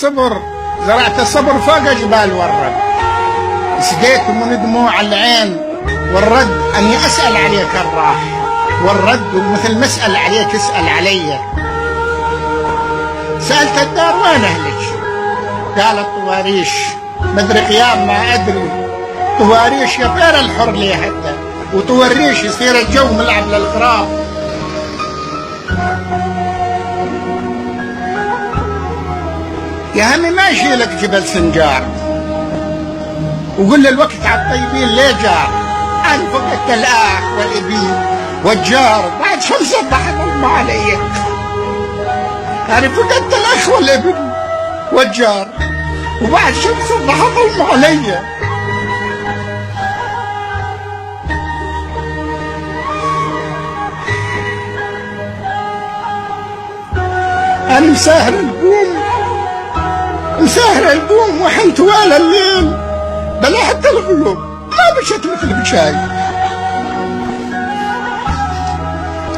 الصبر، زرعت الصبر فوق جبال والرد، سقيت من دموع العين والرد أني أسأل عليك الراح، والرد مثل ما أسأل عليك اسأل علي. سألت الدار وين أهلك؟ قالت طواريش. مدري قيام ما أدري، طواريش يا غير الحر لي حتى، وطوريش يصير الجو ملعب للغراب. يا همي ما يشيلك جبل سنجار، وقل الوقت على الطيبين ليه جار. أنا فقدت الآخ والإبين والجار بعد شمس الضحك ظلم علي. أنا فقدت الأخ والابن والجار وبعد شمس الضحك ظلم علي. أنا مساهر البوم، مساهر البوم وحنت ولا الليل، بلا حتى الغيوم ما مشت مثل بشاي.